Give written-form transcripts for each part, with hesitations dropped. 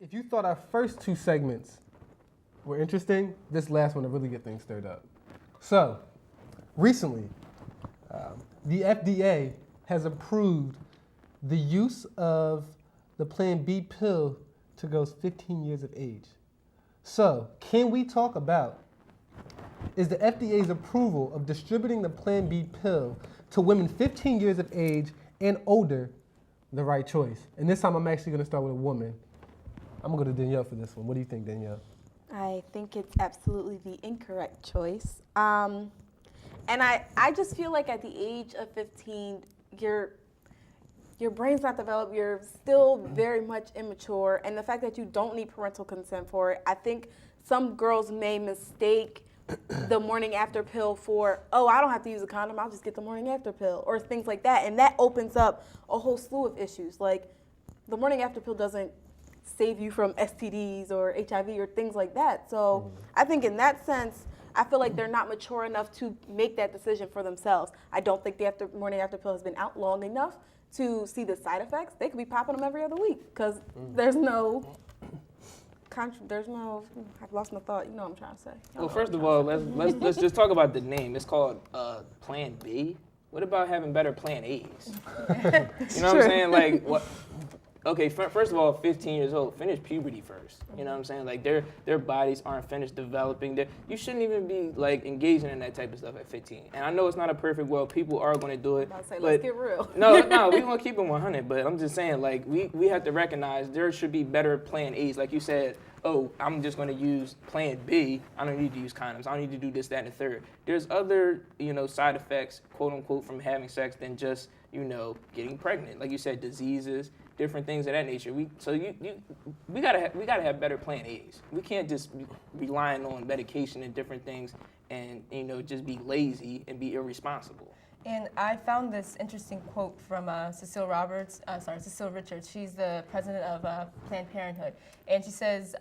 If you thought our first two segments were interesting, this last one will really get things stirred up. So, recently, the FDA has approved the use of the Plan B pill to girls 15 years of age. So, can we talk about, is the FDA's approval of distributing the Plan B pill to women 15 years of age and older the right choice? And this time I'm actually going to start with a woman. I'm going to go to Danielle for this one. What do you think, Danielle? I think it's absolutely the incorrect choice. And I just feel like at the age of 15, your brain's not developed, you're still very much immature, and the fact that you don't need parental consent for it, I think some girls may mistake the morning after pill for, oh, I don't have to use a condom, I'll just get the morning after pill, or things like that, and that opens up a whole slew of issues. Like, the morning after pill doesn't save you from STDs or HIV or things like that. So I think in that sense, I feel like they're not mature enough to make that decision for themselves. I don't think the morning after pill has been out long enough to see the side effects. They could be popping them every other week because I've lost my thought. You know what I'm trying to say. Well, first of all, let's just talk about the name. It's called Plan B. What about having better Plan A's? You know what I'm saying? Like, what? Okay, first of all, 15 years old, finish puberty first. You know what I'm saying? Like, their bodies aren't finished developing. You shouldn't even be, like, engaging in that type of stuff at 15. And I know it's not a perfect world. People are going to do it. I'm about to say, let's get real. No, we're going to keep it 100. But I'm just saying, like, we have to recognize there should be better Plan A's. Like you said, oh, I'm just going to use Plan B. I don't need to use condoms. I don't need to do this, that, and the third. There's other, side effects, quote unquote, from having sex than just, getting pregnant. Like you said, diseases, different things of that nature. We gotta have better Plan A's. We can't just be relying on medication and different things, and just be lazy and be irresponsible. And I found this interesting quote from Cecile Richards. She's the president of Planned Parenthood. And she says,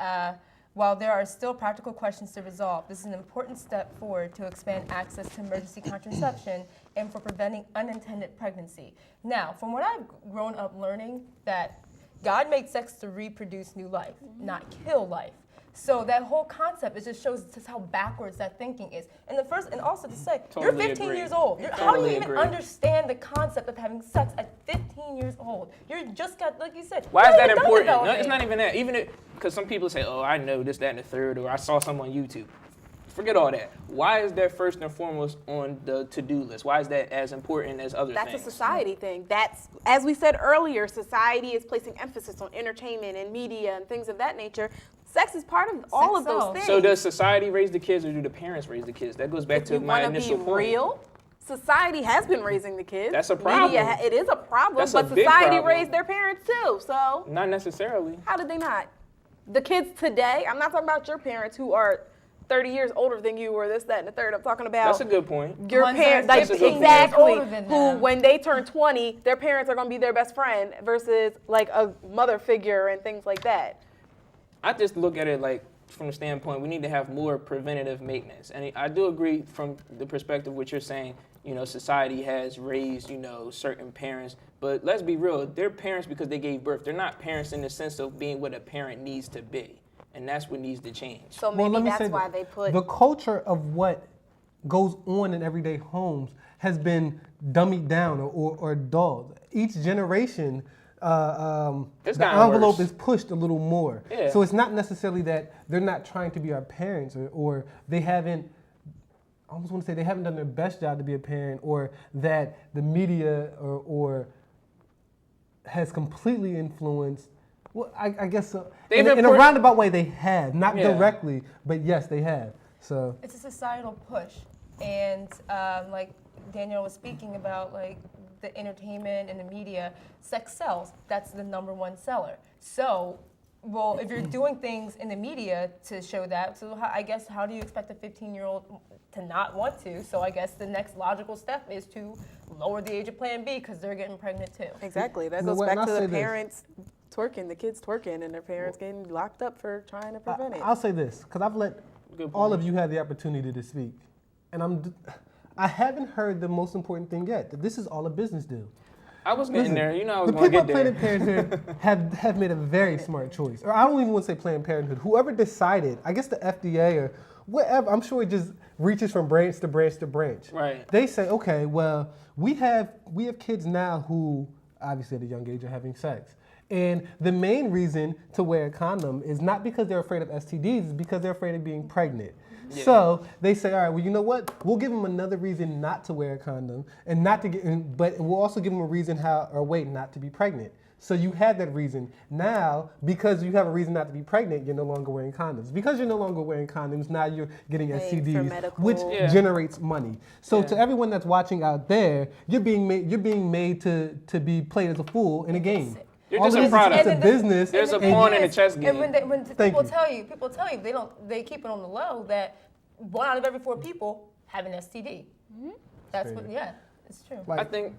while there are still practical questions to resolve, this is an important step forward to expand access to emergency contraception and for preventing unintended pregnancy. Now, from what I've grown up learning, that God made sex to reproduce new life, not kill life. So that whole concept, it just shows just how backwards that thinking is. And also to say, you're 15 years old. How do you even understand the concept of having sex at 15 years old? You're just got, like you said. Why is that important? No, it's not even that. Because some people say, oh, I know this, that, and the third, or I saw something on YouTube. Forget all that. Why is that first and foremost on the to-do list? Why is that as important as other things? That's a society thing. That's, as we said earlier, society is placing emphasis on entertainment and media and things of that nature. Sex is part of all of those things. So does society raise the kids or do the parents raise the kids? That goes back to my initial point. Real, society has been raising the kids. That's a problem. Media, it is a problem, That's but a big society problem. raised their parents too. So not necessarily. How did they not? The kids today, I'm not talking about your parents who are 30 years older than you or this, that, and the third. I'm talking about That's a good point. Your parents, like, exactly, who when they turn 20, their parents are going to be their best friend versus like a mother figure and things like that. I just look at it like from the standpoint we need to have more preventative maintenance. And I do agree from the perspective what you're saying, society has raised, certain parents, but let's be real, they're parents because they gave birth. They're not parents in the sense of being what a parent needs to be. And that's what needs to change. So maybe that's why they put... The culture of what goes on in everyday homes has been dummied down or dulled. Each generation, the envelope is pushed a little more. Yeah. So it's not necessarily that they're not trying to be our parents or they haven't, I almost want to say they haven't done their best job to be a parent, or that the media or has completely influenced. Well, I guess so. In a roundabout way, they have. Not directly, but yes, they have. So it's a societal push. And like Danielle was speaking about, like the entertainment and the media, sex sells. That's the #1 seller. So, well, if you're doing things in the media to show that, so how do you expect a 15-year-old to not want to? So I guess the next logical step is to lower the age of Plan B because they're getting pregnant too. Exactly. That goes back to the parents twerking, the kids twerking, and their parents getting locked up for trying to prevent it. I'll say this, because I've let all of you have the opportunity to speak. And I haven't heard the most important thing yet, that this is all a business deal. I was getting Listen, there. You know, I was the going to people get at there. Planned Parenthood have made a very smart choice. Or I don't even want to say Planned Parenthood. Whoever decided, I guess the FDA or whatever, I'm sure it just reaches from branch to branch to branch. Right. They say, okay, well, we have kids now who obviously at a young age are having sex. And the main reason to wear a condom is not because they're afraid of STDs, it's because they're afraid of being pregnant. Yeah. So they say, all right, well, you know what? We'll give them another reason not to wear a condom, and not to get, but we'll also give them a reason not to be pregnant. So you had that reason. Now, because you have a reason not to be pregnant, you're no longer wearing condoms. Because you're no longer wearing condoms, now you're getting Paying for STDs, medical. which Yeah. generates money. So Yeah. to everyone that's watching out there, you're being made to be played as a fool in a game. You're All just it a is, product. It's a business. There's a and pawn in you- a chess game. And when Thank people you. tell you they keep it on the low that 1 out of every 4 people have an STD. That's what, crazy. yeah, it's true. I think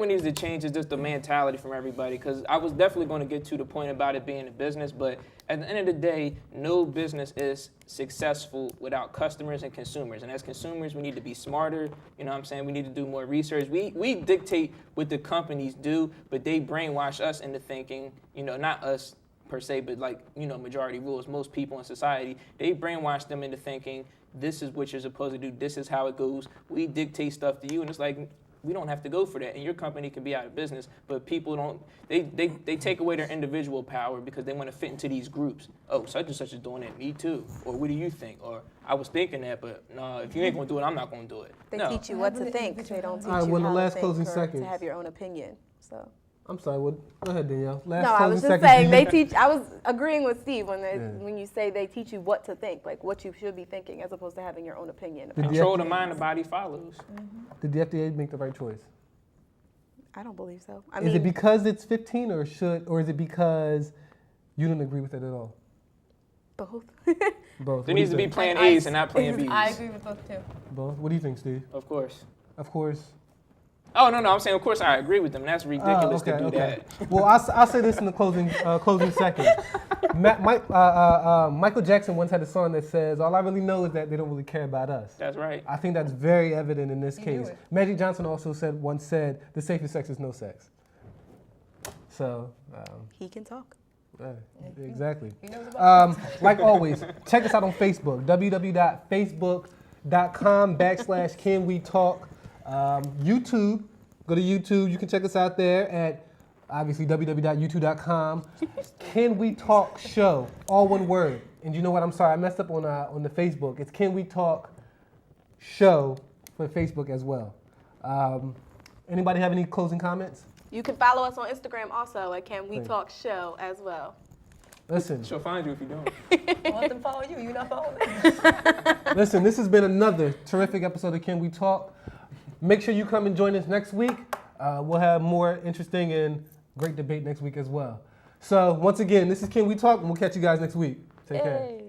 what needs to change is just the mentality from everybody. Because I was definitely going to get to the point about it being a business, but at the end of the day, no business is successful without customers and consumers. And as consumers, we need to be smarter. You know what I'm saying? We need to do more research. We dictate what the companies do, but they brainwash us into thinking, not us per se, but majority rules. Most people in society, they brainwash them into thinking, this is what you're supposed to do. This is how it goes. We dictate stuff to you, and it's like, we don't have to go for that, and your company can be out of business. But people don't. They take away their individual power because they want to fit into these groups. Oh, such and such is doing it. Me too. Or what do you think? Or I was thinking that, but no, if you ain't gonna do it, I'm not gonna do it. They No. teach you what to think. They don't teach All right, you well, the how last to closing think or seconds. to have your own opinion. So. I'm sorry. Go ahead, Danielle. Last No, I closing was just seconds. saying they teach. I was agreeing with Steve Yeah. when you say they teach you what to think, like what you should be thinking, as opposed to having your own opinion. Did Control the mind, the body follows. Did the FDA make the right choice? I don't believe so. I Is mean, it because it's 15, or is it because you don't agree with it at all? both. Both. There What do needs you to be think? plan I- A's and not plan B's. I agree with both too. Both. What do you think, Steve? Of course. Of course. Oh no, I'm saying of course I agree with them. That's ridiculous to do that. Well, I'll say this in the closing seconds. Michael Jackson once had a song that says, "All I really know is that they don't really care about us." That's right. I think that's very evident in this You knew case. it. Magic Johnson also once said, "The safest sex is no sex." So, He can talk. exactly. He knows about Like always, check us out on Facebook, www.facebook.com/canwetalk. YouTube, go to YouTube. You can check us out there at obviously www.youtube.com. Can We Talk Show, all one word. And you know what? I'm sorry, I messed up on the Facebook. It's Can We Talk Show for Facebook as well. Anybody have any closing comments? You can follow us on Instagram also at Can We Thank you. Talk Show as well. Listen, She'll find you if you don't. Let them follow you. You're not following them. listen. This has been another terrific episode of Can We Talk. Make sure you come and join us next week. We'll have more interesting and great debate next week as well. So once again, this is Can We Talk, and we'll catch you guys next week. Take care. Yay.